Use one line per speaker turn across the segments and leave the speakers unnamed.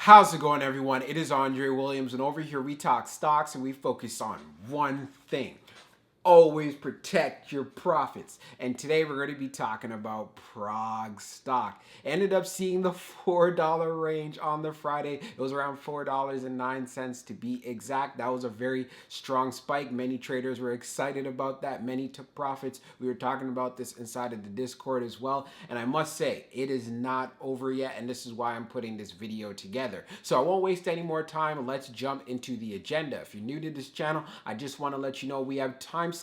How's it going, everyone? It is Andre Williams, and over here we talk stocks and we focus on one thing. Always protect your profits. And today we're going to be talking about PROG stock. Ended up seeing the $4 range on the Friday. It was around $4.09 to be exact. That was a very strong spike. Many traders were excited about that. Many took profits. We were talking about this inside of the Discord as well. And I must say, it is not over yet. And this is why I'm putting this video together. So I won't waste any more time. Let's jump into the agenda. If you're new to this channel, I just want to let you know we have timestamps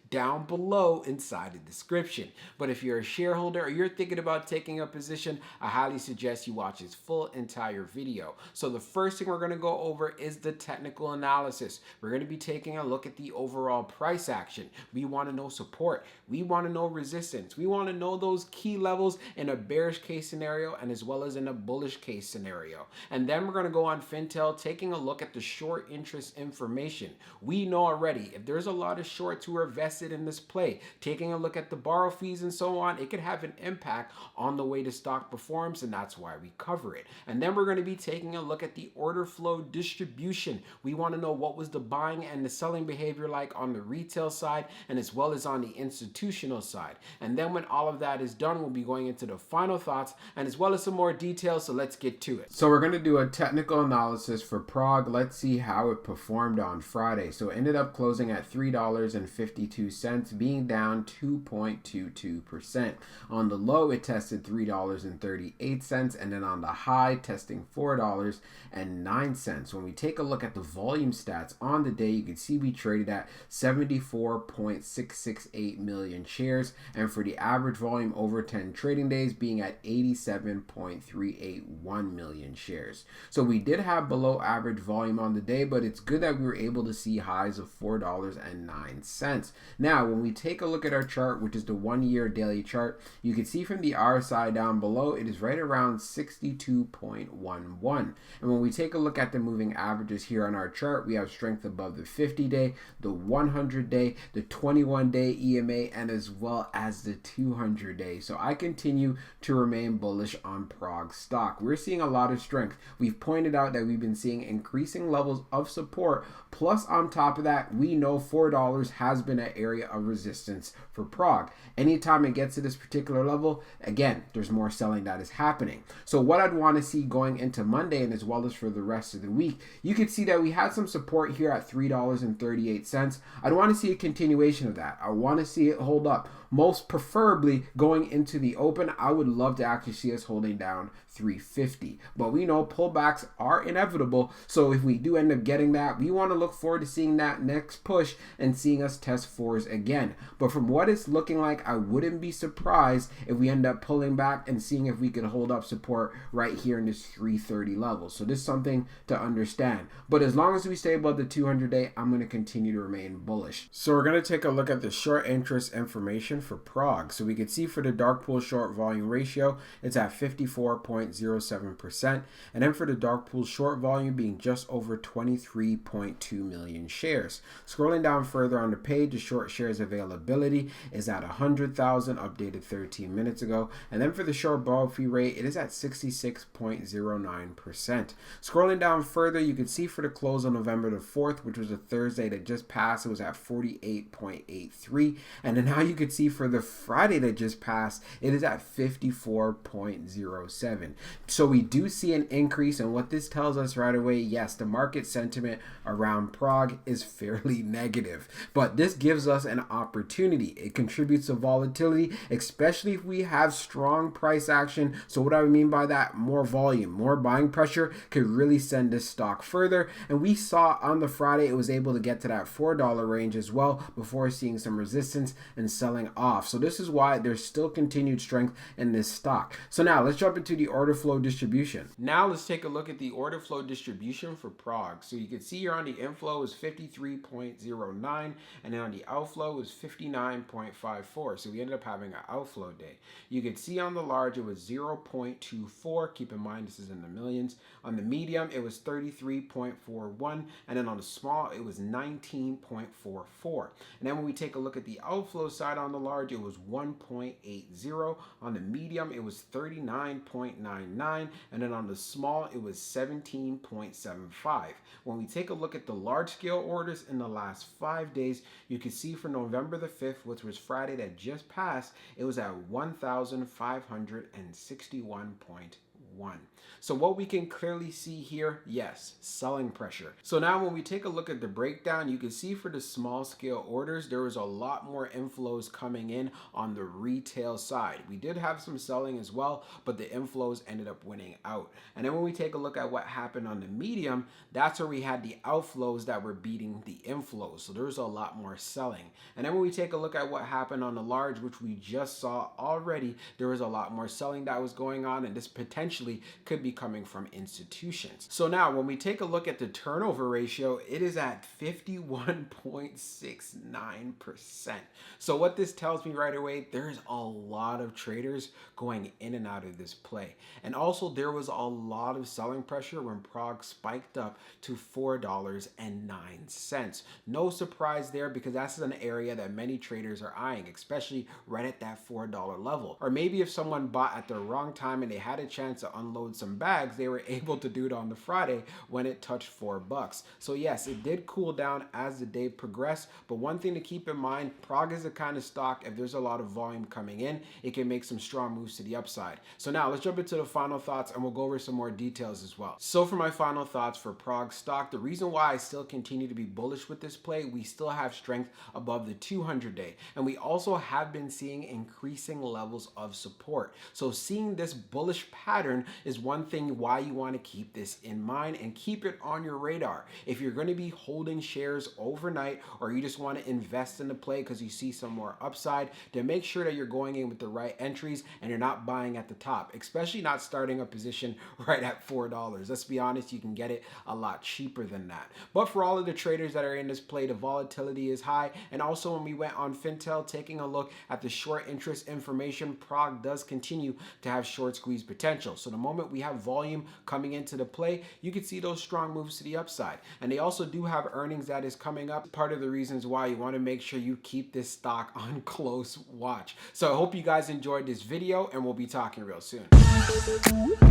down below inside the description. But if you're a shareholder or you're thinking about taking a position, I highly suggest you watch this full entire video. So the first thing we're going to go over is the technical analysis. We're going to be taking a look at the overall price action. We want to know support. We want to know resistance. We want to know those key levels in a bearish case scenario and as well as in a bullish case scenario. And then we're going to go on Fintel, taking a look at the short interest information. We know already if there's a lot of shorts who are vested in this play, taking a look at the borrow fees and so on, it could have an impact on the way the stock performs, and that's why we cover it. And then we're going to be taking a look at the order flow distribution. We want to know what was the buying and the selling behavior like on the retail side and as well as on the institutional side. And then when all of that is done, we'll be going into the final thoughts and as well as some more details, so let's get to it. So we're going to do a technical analysis for PROG. Let's see how it performed on Friday. So it ended up closing at $3.52, being down 2.22%. On the low, it tested $3.38, and then on the high, testing $4.09. When we take a look at the volume stats on the day, you can see we traded at 74.668 million shares, and for the average volume over 10 trading days being at 87.381 million shares. So we did have below average volume on the day, but it's good that we were able to see highs of $4.09. Now, when we take a look at our chart, which is the 1 year daily chart, you can see from the RSI down below, it is right around 62.11. And when we take a look at the moving averages here on our chart, we have strength above the 50-day, the 100-day, the 21-day EMA, and as well as the 200-day. So I continue to remain bullish on PROG stock. We're seeing a lot of strength. We've pointed out that we've been seeing increasing levels of support. Plus, on top of that, we know $4 has been an area of resistance for PROG. Anytime it gets to this particular level, again, there's more selling that is happening. So what I'd want to see going into Monday and as well as for the rest of the week, you could see that we had some support here at $3.38. I'd want to see a continuation of that. I want to see it hold up. Most preferably going into the open, I would love to actually see us holding down 350. But we know pullbacks are inevitable. So if we do end up getting that, we want to look forward to seeing that next push and seeing us test fours again. But from what it's looking like, I wouldn't be surprised if we end up pulling back and seeing if we can hold up support right here in this 330 level. So this is something to understand. But as long as we stay above the 200-day, I'm going to continue to remain bullish. So we're going to take a look at the short interest information for PROG. So we can see for the dark pool short volume ratio, it's at 54.07%. And then for the dark pool short volume being just over 23.2 million shares. Scrolling down further on the page, the short shares availability is at 100,000, updated 13 minutes ago. And then for the short borrow fee rate, it is at 66.09%. Scrolling down further, you can see for the close on November the 4th, which was a Thursday that just passed, it was at 48.83. And then now you can see for the Friday that just passed, it is at 54.07. So we do see an increase, and what this tells us right away, yes, the market sentiment around PROG is fairly negative, but this gives us an opportunity. It contributes to volatility, especially if we have strong price action. So what I mean by that, more volume, more buying pressure could really send this stock further. And we saw on the Friday it was able to get to that $4 range as well before seeing some resistance and selling off. So this is why there's still continued strength in this stock. So now let's jump into the order flow distribution. Now let's take a look at the order flow distribution for PROG. So you can see here on the inflow is 53.09, and then on the outflow is 59.54. So we ended up having an outflow day. You can see on the large it was 0.24. Keep in mind this is in the millions. On the medium it was 33.41, and then on the small it was 19.44. And then when we take a look at the outflow side on the large, it was 1.80. On the medium, it was 39.99. And then on the small, it was 17.75. When we take a look at the large scale orders in the last 5 days, you can see for November the 5th, which was Friday that just passed, it was at 1,561.1. So what we can clearly see here, yes, selling pressure. So now when we take a look at the breakdown, you can see for the small scale orders, there was a lot more inflows coming in on the retail side. We did have some selling as well, but the inflows ended up winning out. And then when we take a look at what happened on the medium, that's where we had the outflows that were beating the inflows. So there was a lot more selling. And then when we take a look at what happened on the large, which we just saw already, there was a lot more selling that was going on, and this potentially could be coming from institutions. So now when we take a look at the turnover ratio, it is at 51.69%. So what this tells me right away, there's a lot of traders going in and out of this play. And also there was a lot of selling pressure when PROG spiked up to $4.09. No surprise there, because that's an area that many traders are eyeing, especially right at that $4 level. Or maybe if someone bought at the wrong time and they had a chance to unload some bags, they were able to do it on the Friday when it touched $4. So yes, it did cool down as the day progressed, but one thing to keep in mind, PROG is the kind of stock, if there's a lot of volume coming in, it can make some strong moves to the upside. So now let's jump into the final thoughts and we'll go over some more details as well. So for my final thoughts for PROG stock, the reason why I still continue to be bullish with this play, we still have strength above the 200-day, and we also have been seeing increasing levels of support. So seeing this bullish pattern is one thing why you want to keep this in mind and keep it on your radar. If you're going to be holding shares overnight, or you just want to invest in the play because you see some more upside, then make sure that you're going in with the right entries and you're not buying at the top, especially not starting a position right at $4. Let's be honest, you can get it a lot cheaper than that. But for all of the traders that are in this play, the volatility is high. And also when we went on Fintel, taking a look at the short interest information, PROG does continue to have short squeeze potential. So the moment we have volume coming into the play, you can see those strong moves to the upside. And they also do have earnings that is coming up. Part of the reasons why you want to make sure you keep this stock on close watch. So I hope you guys enjoyed this video, and we'll be talking real soon.